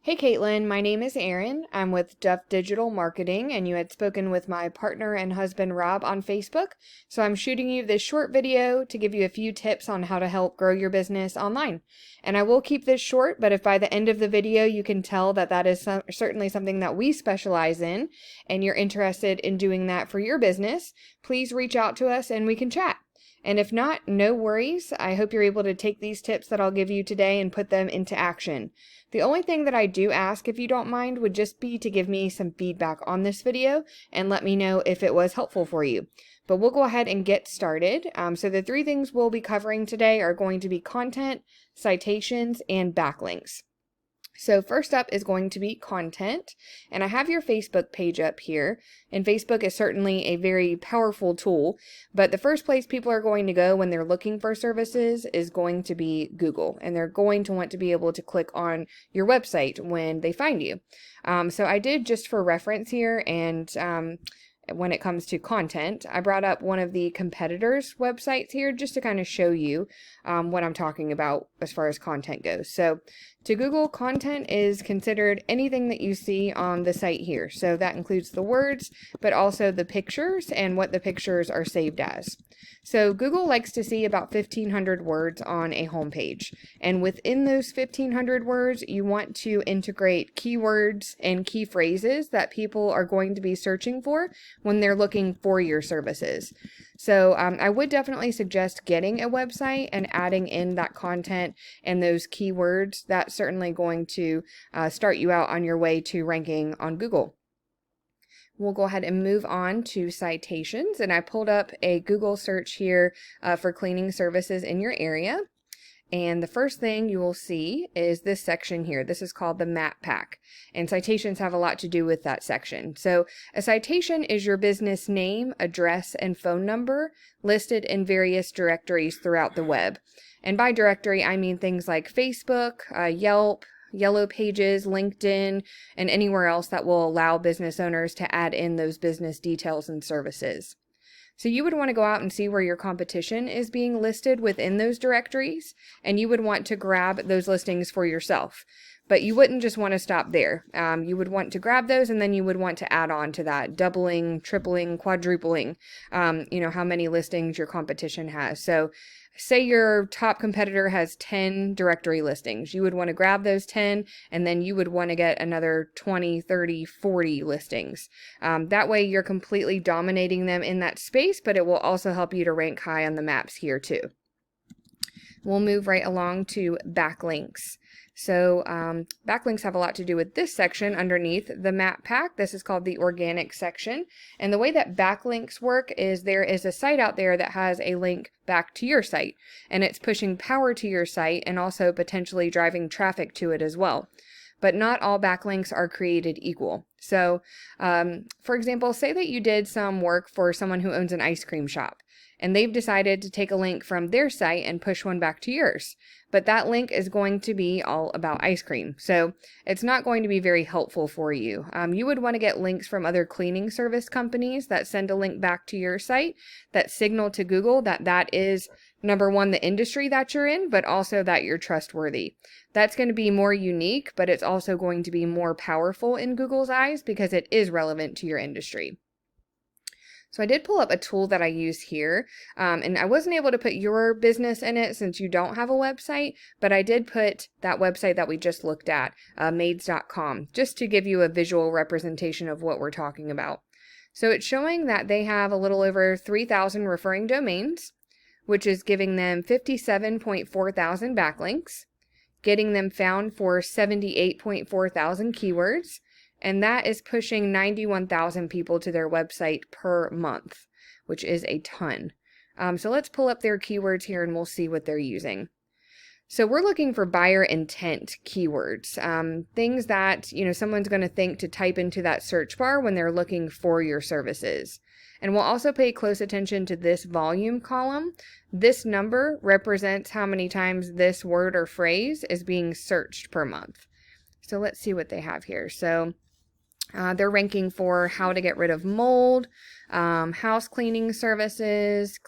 Hey Caitlin, my name is Erin. I'm with Duff Digital Marketing, and you had spoken with my partner and husband Rob on Facebook. So I'm shooting you this short video to give you a few tips on how to help grow your business online. And I will keep this short, but if by the end of the video you can tell that that is certainly something that we specialize in, and you're interested in doing that for your business, please reach out to us and we can chat. And if not, no worries. I hope you're able to take these tips that I'll give you today and put them into action. The only thing that I do ask, if you don't mind, would just be to give me some feedback on this video and let me know if it was helpful for you. But we'll go ahead and get started. So the three things we'll be covering today are going to be content, citations, and backlinks. So first up is going to be content, and I have your Facebook page up here, and Facebook is certainly a very powerful tool, but the first place people are going to go when they're looking for services is going to be Google, and they're going to want to be able to click on your website when they find you. So I did, just for reference here, and when it comes to content, I brought up one of the competitors' websites here just to kind of show you what I'm talking about as far as content goes. So to Google, content is considered anything that you see on the site here. So that includes the words, but also the pictures and what the pictures are saved as. So Google likes to see about 1,500 words on a homepage. And within those 1,500 words, you want to integrate keywords and key phrases that people are going to be searching for when they're looking for your services. So I would definitely suggest getting a website and adding in that content and those keywords. That's certainly going to start you out on your way to ranking on Google. We'll go ahead and move on to citations, and I pulled up a Google search here for cleaning services in your area. And the first thing you will see is this section here. This is called the map pack, and citations have a lot to do with that section. So a citation is your business name, address, and phone number listed in various directories throughout the web. And by directory, I mean things like Facebook, Yelp, Yellow Pages, LinkedIn, and anywhere else that will allow business owners to add in those business details and services. So you would want to go out and see where your competition is being listed within those directories, and you would want to grab those listings for yourself. But you wouldn't just want to stop there. You would want to grab those, and then you would want to add on to that, doubling, tripling, quadrupling, how many listings your competition has. So say your top competitor has 10 directory listings. You would want to grab those 10, and then you would want to get another 20, 30, 40 listings. That way you're completely dominating them in that space, but it will also help you to rank high on the maps here too. We'll move right along to backlinks. So backlinks have a lot to do with this section underneath the map pack. This is called the organic section. And the way that backlinks work is there is a site out there that has a link back to your site, and it's pushing power to your site and also potentially driving traffic to it as well. But not all backlinks are created equal. So for example, say that you did some work for someone who owns an ice cream shop, and they've decided to take a link from their site and push one back to yours. But that link is going to be all about ice cream, so it's not going to be very helpful for you. You would want to get links from other cleaning service companies that send a link back to your site that signal to Google that that is, number one, the industry that you're in, but also that you're trustworthy. That's going to be more unique, but it's also going to be more powerful in Google's eyes because it is relevant to your industry. So I did pull up a tool that I use here, and I wasn't able to put your business in it since you don't have a website, but I did put that website that we just looked at, maids.com, just to give you a visual representation of what we're talking about. So it's showing that they have a little over 3,000 referring domains, which is giving them 57.4 thousand backlinks, getting them found for 78.4 thousand keywords, and that is pushing 91,000 people to their website per month, which is a ton. So let's pull up their keywords here and we'll see what they're using. So we're looking for buyer intent keywords, things that someone's going to think to type into that search bar when they're looking for your services. And we'll also pay close attention to this volume column. This number represents how many times this word or phrase is being searched per month. So let's see what they have here. So they're ranking for how to get rid of mold, house cleaning services.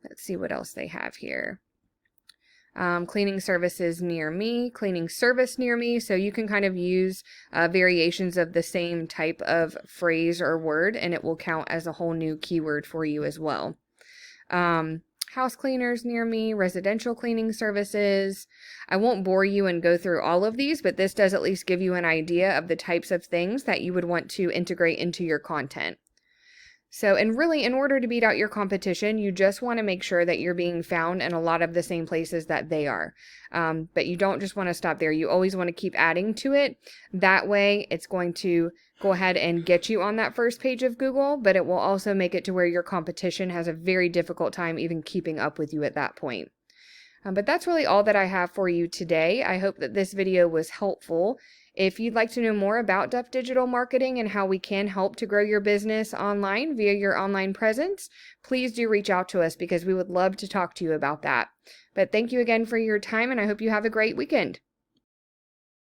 Let's see what else they have here. cleaning services near me, cleaning service near me. So you can kind of use variations of the same type of phrase or word, and it will count as a whole new keyword for you as well. House cleaners near me, residential cleaning services. I won't bore you and go through all of these, but this does at least give you an idea of the types of things that you would want to integrate into your content. So, and really, in order to beat out your competition, you just want to make sure that you're being found in a lot of the same places that they are. But you don't just want to stop there. You always want to keep adding to it. That way, it's going to go ahead and get you on that first page of Google, but it will also make it to where your competition has a very difficult time even keeping up with you at that point. But that's really all that I have for you today. I hope that this video was helpful. If you'd like to know more about Duff Digital Marketing and how we can help to grow your business online via your online presence, please do reach out to us because we would love to talk to you about that. But thank you again for your time, and I hope you have a great weekend.